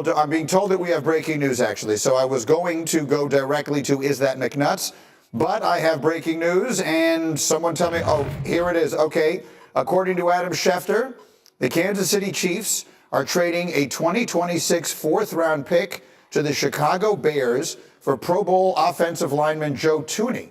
I'm being told that we have breaking news, actually. So I was going to go directly to Is That McNuts? But I have breaking news, and someone tell me, oh, here it is. Okay. According to Adam Schefter, the Kansas City Chiefs are trading a 2026 4th-round pick to the Chicago Bears for Pro Bowl offensive lineman Joe Thuney.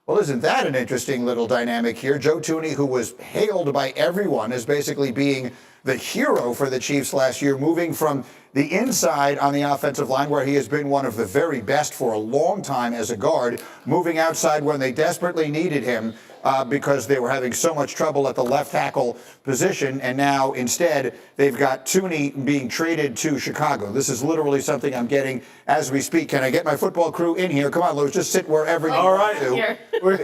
Well, isn't that an interesting little dynamic here? Joe Thuney, who was hailed by everyone as basically being the hero for the Chiefs last year, moving from the inside on the offensive line, where he has been one of the very best for a long time as a guard, moving outside when they desperately needed him because they were having so much trouble at the left tackle position. And now instead, they've got Thuney being traded to Chicago. This is literally something I'm getting as we speak. Can I get my football crew in here? Come on, Louis, just sit wherever you want to.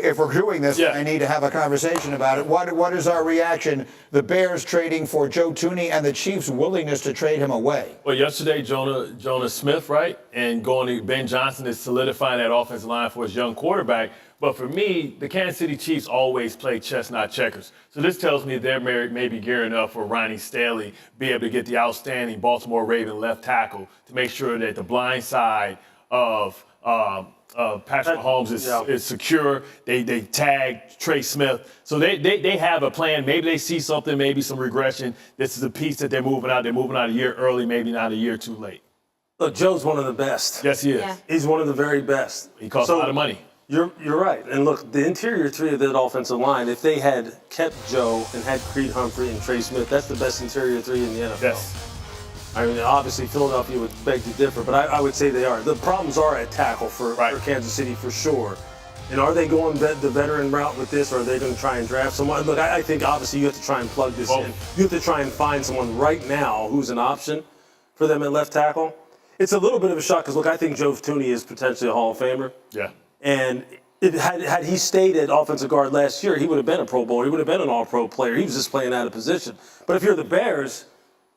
If we're doing this, I need to have a conversation about it. What is our reaction? The Bears trading for Joe Thuney and the Chiefs' willingness to trade him away. Well, yesterday, Jonah Smith, right? And going to Ben Johnson is solidifying that offensive line for his young quarterback. But for me, the Kansas City Chiefs always play chess, not checkers. So this tells me they're maybe gearing up for Ronnie Stanley be able to get the outstanding Baltimore Raven left tackle to make sure that the blind side of Patrick Mahomes is secure. They tag Trey Smith. So they have a plan. Maybe they see something, maybe some regression. This is a piece that they're moving out. They're moving out a year early, maybe not a year too late. Look, Joe's one of the best. Yes, he is. Yeah. He's one of the very best. He costs a lot of money. You're right. And look, the interior three of that offensive line, if they had kept Joe and had Creed Humphrey and Trey Smith, that's the best interior three in the NFL. Yes. I mean, obviously, Philadelphia would beg to differ, but I would say they are. The problems are at tackle for Kansas City for sure. And are they going the veteran route with this, or are they going to try and draft someone? Look, I think obviously you have to try and plug this in. You have to try and find someone right now who's an option for them at left tackle. It's a little bit of a shock because, look, I think Joe Thuney is potentially a Hall of Famer. Yeah. And had he stayed at offensive guard last year, he would have been a Pro Bowler. He would have been an All-Pro player. He was just playing out of position. But if you're the Bears,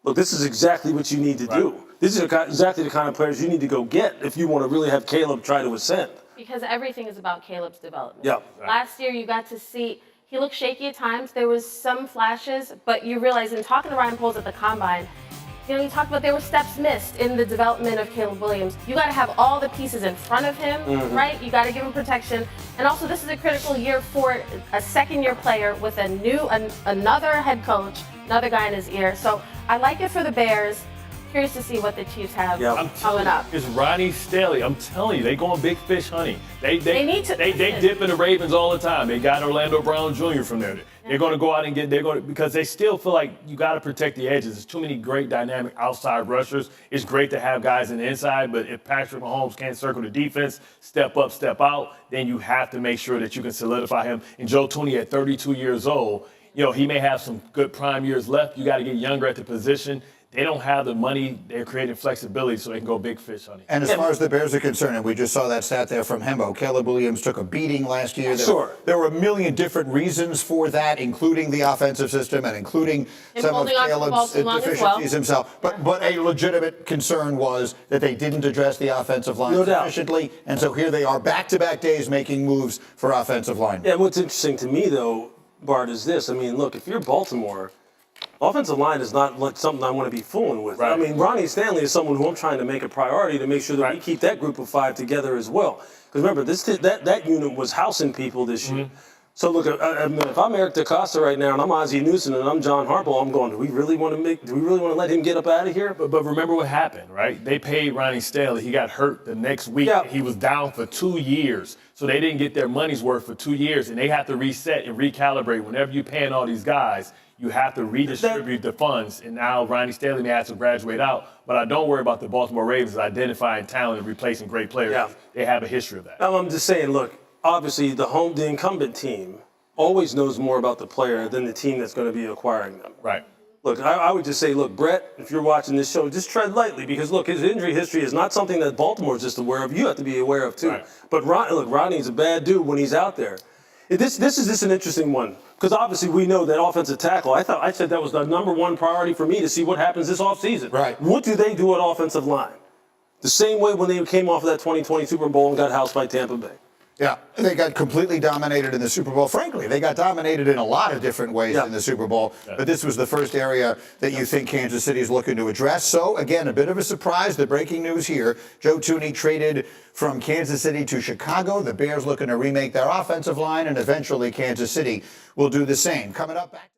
look, this is exactly what you need to do. This is exactly the kind of players you need to go get if you want to really have Caleb try to ascend. Because everything is about Caleb's development. Yeah. Last year, you got to see, he looked shaky at times. There was some flashes, but you realize in talking to Ryan Poles at the Combine, you know, he talked about there were steps missed in the development of Caleb Williams. You got to have all the pieces in front of him, right? You got to give him protection. And also, this is a critical year for a second-year player with another head coach, another guy in his ear. So I like it for the Bears. Curious to see what the Chiefs have coming up. It's Ronnie Stanley. I'm telling you, they going big fish hunting. They need to. They dip in the Ravens all the time. They got Orlando Brown Jr. from there. They're going to go out and because they still feel like you got to protect the edges. There's too many great dynamic outside rushers. It's great to have guys in the inside, but if Patrick Mahomes can't circle the defense, step up, step out, then you have to make sure that you can solidify him. And Joe Thuney at 32 years old, you know, he may have some good prime years left. You got to get younger at the position. They don't have the money. They're creating flexibility so they can go big fish hunting. And as far as the Bears are concerned, and we just saw that stat there from Hembo, Caleb Williams took a beating last year. There were a million different reasons for that, including the offensive system and including some of Caleb's deficiencies himself. But a legitimate concern was that they didn't address the offensive line sufficiently. And so here they are back-to-back days making moves for offensive line. Yeah, what's interesting to me, though, Bart, is this. I mean, look, if you're Baltimore, offensive line is not like something I want to be fooling with. I mean, Ronnie Stanley is someone who I'm trying to make a priority to make sure that we keep that group of five together as well. Because remember, that unit was housing people this year. So look, if I'm Eric DeCosta right now and I'm Ozzie Newsome and I'm John Harbaugh, I'm going, do we really want to let him get up out of here? But remember what happened, right? They paid Ronnie Stanley. He got hurt the next week. Yeah. He was down for 2 years. So they didn't get their money's worth for 2 years. And they have to reset and recalibrate. Whenever you're paying all these guys, you have to redistribute the funds. And now Ronnie Stanley may have to graduate out. But I don't worry about the Baltimore Ravens identifying talent and replacing great players. Yeah. They have a history of that. I'm just saying, look, obviously the incumbent team always knows more about the player than the team that's going to be acquiring them. Right. Look, I would just say, look, Brett, if you're watching this show, just tread lightly because, look, his injury history is not something that Baltimore's just aware of. You have to be aware of, too. Right. But, Ronnie's a bad dude when he's out there. This is just an interesting one because, obviously, we know that offensive tackle. I said that was the number one priority for me to see what happens this offseason. Right. What do they do at offensive line? The same way when they came off of that 2020 Super Bowl and got housed by Tampa Bay. Yeah, they got completely dominated in the Super Bowl. Frankly, they got dominated in a lot of different ways in the Super Bowl. But this was the first area that you think Kansas City is looking to address. So, again, a bit of a surprise. The breaking news here, Joe Thuney traded from Kansas City to Chicago. The Bears looking to remake their offensive line, and eventually Kansas City will do the same. Coming up back.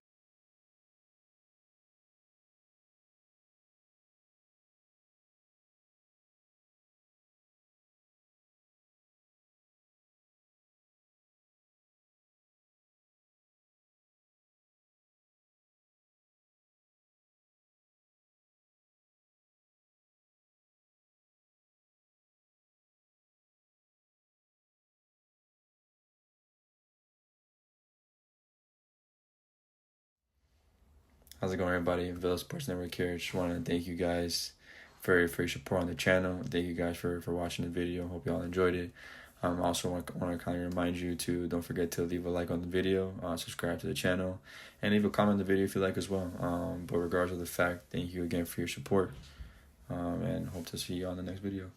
How's it going, everybody? Villa Sports Network here. Just want to thank you guys for your support on the channel. Thank you guys for watching the video. Hope y'all enjoyed it. Also want to kind of remind you to don't forget to leave a like on the video, subscribe to the channel, and leave a comment on the video if you like as well. But regardless of the fact, thank you again for your support, and hope to see you on the next video.